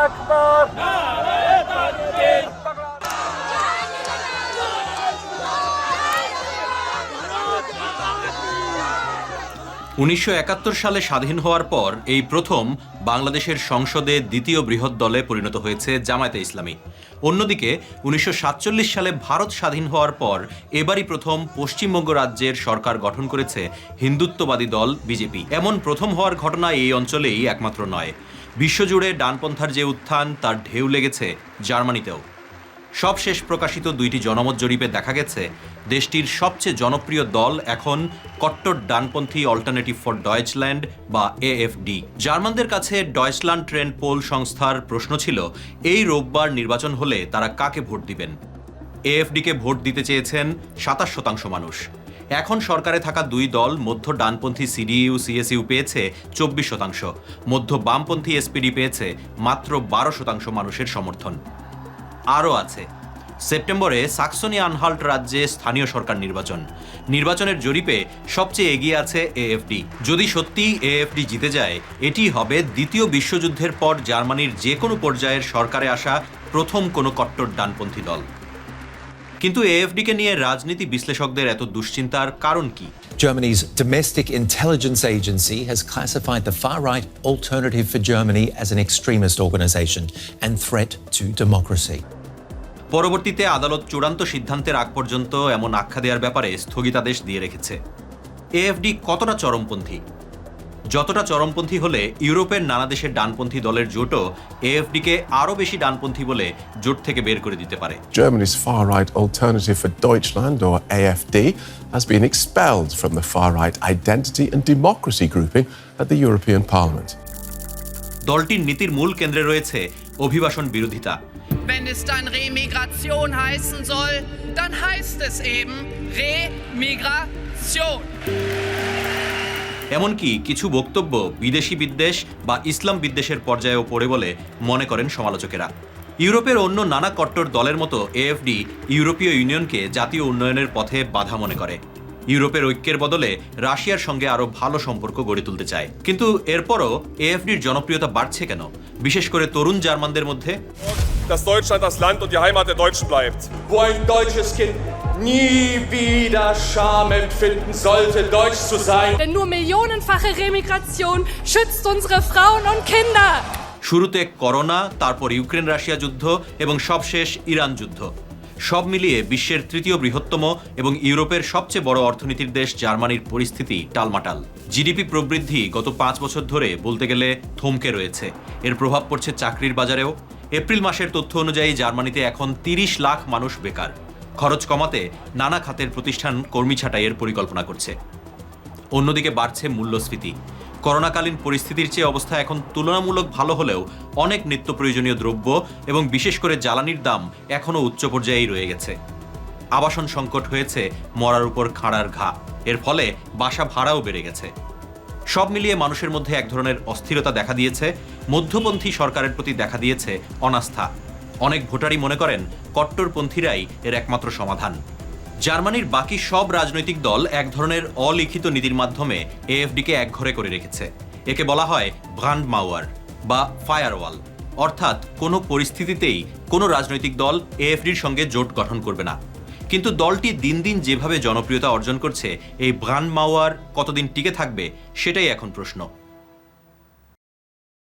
আকবার। 1971 সালে স্বাধীন হওয়ার পর এই প্রথম বাংলাদেশের সংসদে দ্বিতীয় বৃহৎ দলে পরিণত হয়েছে জামায়াতে ইসলামী। অন্যদিকে 1947 সালে ভারত স্বাধীন হওয়ার পর এবারই প্রথম পশ্চিমবঙ্গ রাজ্যের সরকার গঠন করেছে হিন্দুত্ববাদী দল বিজেপি। এমন প্রথম হওয়ার ঘটনা এই অঞ্চলেই একমাত্র নয়, বিশ্বজুড়ে ডানপন্থার যে উত্থান তার ঢেউ লেগেছে জার্মানিতেও। সবশেষ প্রকাশিত দুইটি জনমত জরিপে দেখা গেছে দেশটির সবচেয়ে জনপ্রিয় দল এখন কট্টর ডানপন্থী অল্টারনেটিভ ফর ডয়েচল্যান্ড বা এএফডি। জার্মানদের কাছে ডয়েচল্যান্ড ট্রেন্ড পোল সংস্থার প্রশ্ন ছিল এই রোববার নির্বাচন হলে তারা কাকে ভোট দিবেন। এএফডিকে ভোট দিতে চেয়েছেন 27% মানুষ। এখন সরকারে থাকা দুই দল মধ্য ডানপন্থী সিডিইউ সিএসইউ পেয়েছে 24%, মধ্য বামপন্থী এসপিডি পেয়েছে মাত্র 12% মানুষের সমর্থন। আরও আছে, সেপ্টেম্বরে সাক্সনি আনহাল্ট রাজ্যে স্থানীয় সরকার নির্বাচনের জরিপে সবচেয়ে এগিয়ে আছে এএফডি। যদি সত্যি এএফডি জিতে যায়, এটি হবে দ্বিতীয় বিশ্বযুদ্ধের পর জার্মানির যে কোনো পর্যায়ের সরকারে আসা প্রথম কোনো কট্টর ডানপন্থী দল। কিন্তু এএফডিকে নিয়ে রাজনীতি বিশ্লেষকদের এত দুশ্চিন্তার কারণ কি? Germany's domestic intelligence agency has classified the far-right Alternative for Germany as an extremist organization and threat to democracy. পরবর্তীতে আদালত চূড়ান্ত সিদ্ধান্তের আগ পর্যন্ত এমন আখ্যা দেওয়ার ব্যাপারে স্থগিতাদেশ দিয়ে রেখেছে। এএফডি কতটা চরমপন্থী? যতটা চরমপন্থী হলে ইউরোপের নানা দেশের ডানপন্থী দলের জোটও এএফডিকে আরও বেশি ডানপন্থী বলে জোট থেকে বের করে দিতে পারে। Germany's far-right Alternative for Deutschland, or AfD, has been expelled from the far-right Identity and Democracy grouping at the European Parliament. দলটির নীতির মূল কেন্দ্রে রয়েছে অভিবাসন বিরোধিতা। Wenn es dann Remigration heißen soll, dann heißt es eben Remigration. এমনকি কিছু বক্তব্য বিদেশি বিদ্বেষ বা ইসলাম বিদ্বেষের পর্যায়েও পড়ে বলে মনে করেন সমালোচকেরা। ইউরোপের অন্য নানা কট্টর দলের মতো এএফডি ইউরোপীয় ইউনিয়নকে জাতীয় উন্নয়নের পথে বাধা মনে করে। ইউরোপের ঐক্যের বদলে রাশিয়ার সঙ্গে আরও ভালো সম্পর্ক গড়ে তুলতে চায়। কিন্তু এরপরও এএফডির জনপ্রিয়তা বাড়ছে কেন, বিশেষ করে তরুণ জার্মানদের মধ্যে? Dass Deutschland das Land und die Heimat der Deutschen bleibt. Wo ein deutsches Kind nie wieder Scham empfinden sollte, deutsch zu sein. Denn nur millionenfache Remigration schützt unsere Frauen und Kinder. শুরুতে corona, তারপর Ukraine Russia যুদ্ধ এবং সবশেষ Iran যুদ্ধ। সব মিলিয়ে বিশ্বের তৃতীয় বৃহত্তম এবং ইউরোপের সবচেয়ে বড় অর্থনীতির দেশ জার্মানির পরিস্থিতি টালমাটাল। জিডিপি প্রবৃদ্ধি গত 5 বছর ধরে বলতে গেলে থমকে রয়েছে। এর প্রভাব পড়ছে চাকরির বাজারেও। এপ্রিল মাসের তথ্য অনুযায়ী জার্মানিতে এখন 30 লাখ মানুষ বেকার। খরচ কমাতে নানা খাতের প্রতিষ্ঠান কর্মী ছাঁটাইয়ের পরিকল্পনা করছে। অন্যদিকে বাড়ছে মূল্যস্ফীতি। করোনাকালীন পরিস্থিতির চেয়ে অবস্থা এখন তুলনামূলক ভালো হলেও অনেক নিত্য প্রয়োজনীয় দ্রব্য এবং বিশেষ করে জ্বালানির দাম এখনও উচ্চ পর্যায়েই রয়ে গেছে। আবাসন সংকট হয়েছে মরার উপর খাঁড়ার ঘা। এর ফলে বাসা ভাড়াও বেড়ে গেছে। সব মিলিয়ে মানুষের মধ্যে এক ধরনের অস্থিরতা দেখা দিয়েছে। মধ্যপন্থী সরকারের প্রতি দেখা দিয়েছে অনাস্থা। অনেক ভোটারই মনে করেন কট্টরপন্থীরাই এর একমাত্র সমাধান। জার্মানির বাকি সব রাজনৈতিক দল এক ধরনের অলিখিত নীতির মাধ্যমে এএফডিকে একঘরে করে রেখেছে। একে বলা হয় ব্রান্ডমাউয়ার বা ফায়ারওয়াল, অর্থাৎ কোনো পরিস্থিতিতেই কোনো রাজনৈতিক দল এএফডির সঙ্গে জোট গঠন করবে না। কিন্তু দলটি দিন দিন যেভাবে জনপ্রিয়তা অর্জন করছে, এই ব্রান্ডমাউয়ার কতদিন টিকে থাকবে সেটাই এখন প্রশ্ন।